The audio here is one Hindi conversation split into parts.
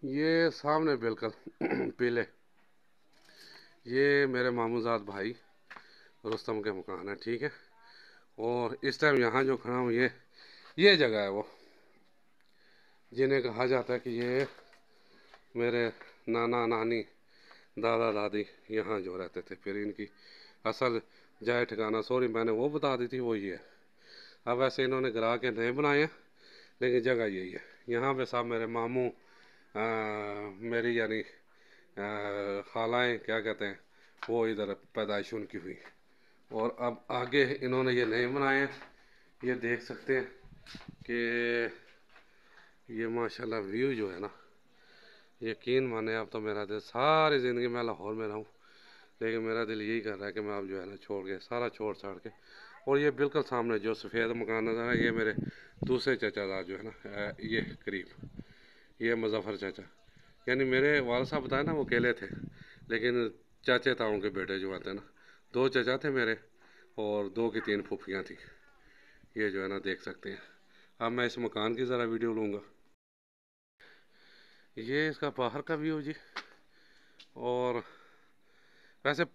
ये सामने बिल्कुल पीले, ये मेरे मामूजाद भाई रुस्तम के मकान है, ठीक है। और इस टाइम यहाँ जो खड़ा हूँ ये जगह है वो जिन्हें कहा जाता है कि ये मेरे नाना नानी दादा दादी यहाँ जो रहते थे। फिर इनकी असल जगह ठिकाना सॉरी मैंने वो बता दी थी, वो ये है। अब वैसे इन्होंने गिरा के नए बनाए हैं, लेकिन जगह यही है। यहाँ पे साहब मेरे मामू मेरी यानी खालाएँ क्या कहते हैं वो इधर पैदाइश उनकी हुई। और अब आगे इन्होंने ये नए बनाए हैं, ये देख सकते हैं कि ये माशाल्लाह व्यू जो है ना, यकीन माने आप तो मेरा दिल सारी ज़िंदगी मैं लाहौर में रहूँ, लेकिन मेरा दिल यही कर रहा है कि मैं अब जो है ना छोड़ के सारा छोड़ छाड़ के। और ये बिल्कुल सामने जो सफ़ेद मकान नज़र है, ये मेरे दूसरे चाचादार जो है ना, ये करीब ये मुजफ्फर चाचा, यानी मेरे वाल साहब बताए ना वो अकेले थे, लेकिन चाचे ताऊं के बेटे जो आते हैं ना, दो चाचा थे मेरे और दो की तीन फूफियाँ थी। ये जो है ना देख सकते हैं। अब मैं इस मकान की ज़रा वीडियो लूँगा। ये इसका बाहर का व्यू जी। और वैसे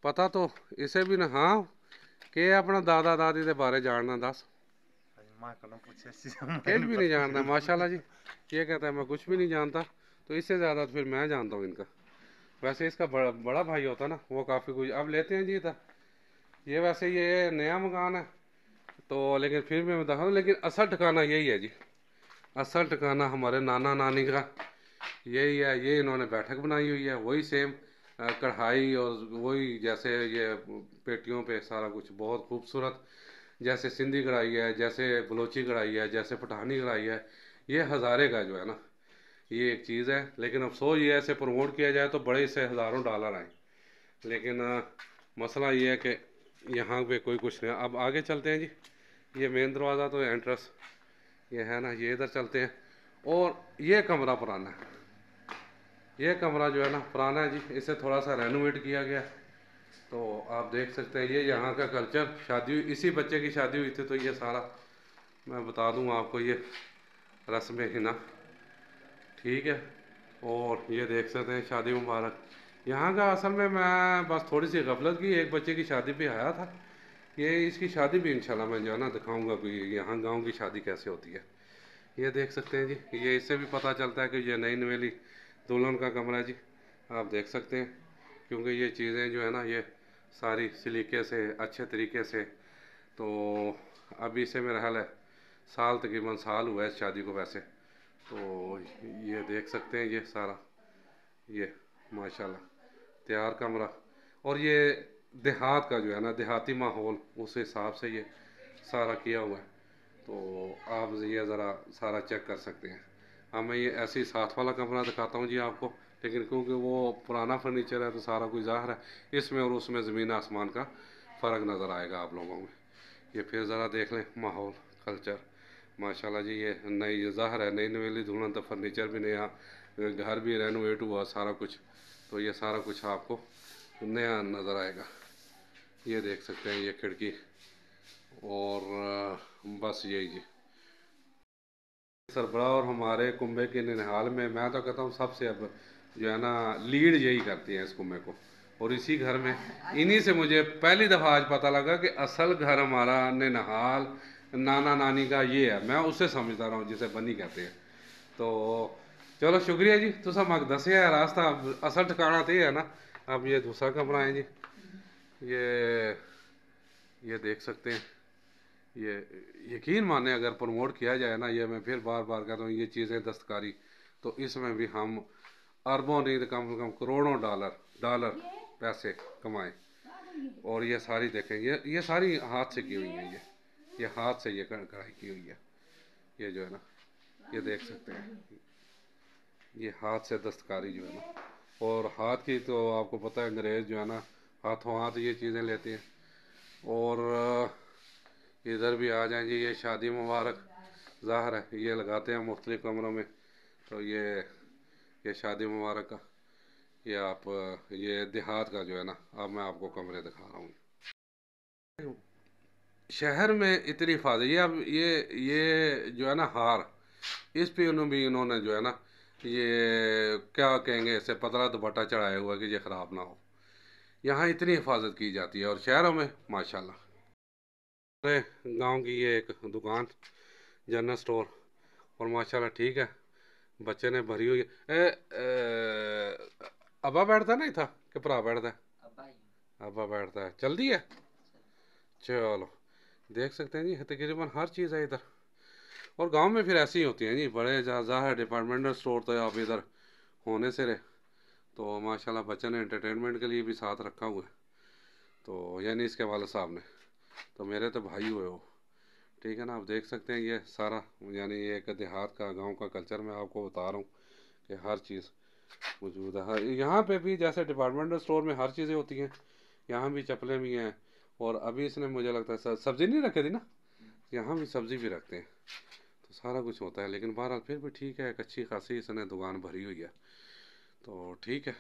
पता तो इसे भी ना, हाँ कि अपना दादा दादी के बारे जानना दस केट भी नहीं जानता माशाल्लाह जी। ये कहता है मैं कुछ भी नहीं जानता, तो इससे ज़्यादा तो फिर मैं जानता हूँ इनका। वैसे इसका बड़ा भाई होता ना वो काफ़ी कुछ अब लेते हैं जी था। ये वैसे ये नया मकान है तो, लेकिन फिर भी मैं दिखाऊँ, लेकिन असल ठिकाना यही है जी। असल ठिकाना हमारे नाना नानी का यही है। ये इन्होंने बैठक बनाई हुई है, वही सेम कढ़ाई और वही जैसे ये पेटियों पे सारा कुछ बहुत खूबसूरत, जैसे सिंधी कढ़ाई है, जैसे बलोची कढ़ाई है, जैसे पठानी कढ़ाई है। ये हज़ारे का जो है ना ये एक चीज़ है, लेकिन अफसोस ये ऐसे प्रमोट किया जाए तो बड़े इससे हज़ारों डॉलर आए, लेकिन मसला ये है कि यहाँ पे कोई कुछ नहीं। अब आगे चलते हैं जी। ये मेन दरवाज़ा तो एंट्रेंस ये है ना, ये इधर चलते हैं। और ये कमरा पुराना है, ये कमरा जो है ना पुराना है जी, इसे थोड़ा सा रेनोवेट किया गया। तो आप देख सकते हैं ये यहाँ का कल्चर, शादी हुई इसी बच्चे की शादी हुई थी, तो ये सारा मैं बता दूँ आपको, ये रस्म हिना, ठीक है। और ये देख सकते हैं शादी मुबारक। यहाँ का असल में मैं बस थोड़ी सी गफलत की, एक बच्चे की शादी पे आया था। ये इसकी शादी भी इंशाल्लाह मैं जो है ना दिखाऊंगा कि यहाँ गांव की शादी कैसे होती है। ये देख सकते हैं जी, ये इससे भी पता चलता है कि ये नई नवेली दुल्हन का कमरा है जी। आप देख सकते हैं, क्योंकि ये चीज़ें जो है ना ये सारी सलीके से अच्छे तरीके से। तो अभी से मेरा ख्याल है साल तकरीबन साल हुआ है इस शादी को वैसे। तो ये देख सकते हैं ये सारा, ये माशाल्लाह तैयार कमरा। और ये देहात का जो है ना देहाती माहौल उस हिसाब से ये सारा किया हुआ है। तो आप ये ज़रा सारा चेक कर सकते हैं। हाँ मैं ये ऐसे ही साथ वाला कमरा दिखाता हूँ जी आपको, लेकिन क्योंकि वो पुराना फर्नीचर है तो सारा कुछ ज़ाहिर है इसमें और उसमें ज़मीन आसमान का फ़र्क नज़र आएगा आप लोगों में। ये फिर ज़रा देख लें माहौल कल्चर माशाल्लाह जी। ये नई ज़ाहिर है नई नवेली दुल्हन, तो फर्नीचर भी नया, घर भी रेनोवेट हुआ सारा कुछ, तो ये सारा कुछ आपको नया नज़र आएगा। ये देख सकते हैं ये खिड़की। और बस यही जी सरबराह। और हमारे कुंबे के निहाल में मैं तो कहता हूँ सबसे अब जो है ना लीड यही करती हैं इस कुंबे को। और इसी घर में इन्हीं से मुझे पहली दफ़ा आज पता लगा कि असल घर हमारा निहाल नाना नानी का ये है। मैं उससे समझता रहा हूँ जिसे बनी कहते हैं। तो चलो शुक्रिया जी, तुसा मक दसिया है रास्ता। असल ठिकाना तो ये है ना। अब ये दूसरा कमरा है जी। ये ये देख सकते हैं। ये यकीन माने अगर प्रमोट किया जाए ना, ये मैं फिर बार बार कहता हूँ ये चीज़ें दस्तकारी, तो इसमें भी हम अरबों नहीं तो कम से कम करोड़ों डॉलर डॉलर पैसे कमाएं। और ये सारी देखें, ये सारी हाथ से की हुई है। ये हाथ से ये कढ़ाई की हुई है। ये जो है ना ये देख सकते हैं, ये हाथ से दस्तकारी जो है ना। और हाथ की तो आपको पता है अंग्रेज़ जो है ना हाथों हाथ ये चीज़ें लेते हैं। और इधर भी आ जाएं जी, ये शादी मुबारक ज़ाहिर है ये लगाते हैं मुख्तलिफ़ कमरों में। तो ये शादी मुबारक का ये आप ये देहात का जो है ना, अब मैं आपको कमरे दिखा रहा हूँ। शहर में इतनी हिफाजत, ये अब ये जो है ना हार, इस पे उन्होंने भी इन्होंने जो है ना ये क्या कहेंगे, इसे पतला दुपट्टा चढ़ाया हुआ कि ये ख़राब ना हो। यहाँ इतनी हिफाजत की जाती है, और शहरों में माशाल्लाह। अरे गांव की ये एक दुकान, जनरल स्टोर, और माशाल्लाह ठीक है। बच्चे ने भरी हुई है। अब्बा बैठता नहीं था कि भरा बैठता है? अब्बा बैठता है। चल दी है। चलो, देख सकते हैं जी, तकरीबन हर चीज़ है इधर। और गांव में फिर ऐसी ही होती हैं जी, बड़े ज़्यादा है डिपार्टमेंटल स्टोर तो आप इधर होने से रहे। तो माशाल्लाह बच्चे ने एंटरटेनमेंट के लिए भी साथ रखा हुआ है। तो यानी इसके वाले साहब ने, तो मेरे तो भाई हुए हो। ठीक है ना, आप देख सकते हैं ये सारा, यानी ये एक देहात का गांव का कल्चर मैं आपको बता रहा हूँ कि हर चीज़ मौजूद है। हर यहाँ पे भी जैसे डिपार्टमेंटल स्टोर में हर चीज़ें होती हैं, यहाँ भी चप्पलें भी हैं। और अभी इसने मुझे लगता है सब्ज़ी नहीं रखे थी ना, यहाँ भी सब्ज़ी भी रखते हैं। तो सारा कुछ होता है, लेकिन बहरहाल फिर भी ठीक है, एक अच्छी खासी इसने दुकान भरी हुई है। तो ठीक है।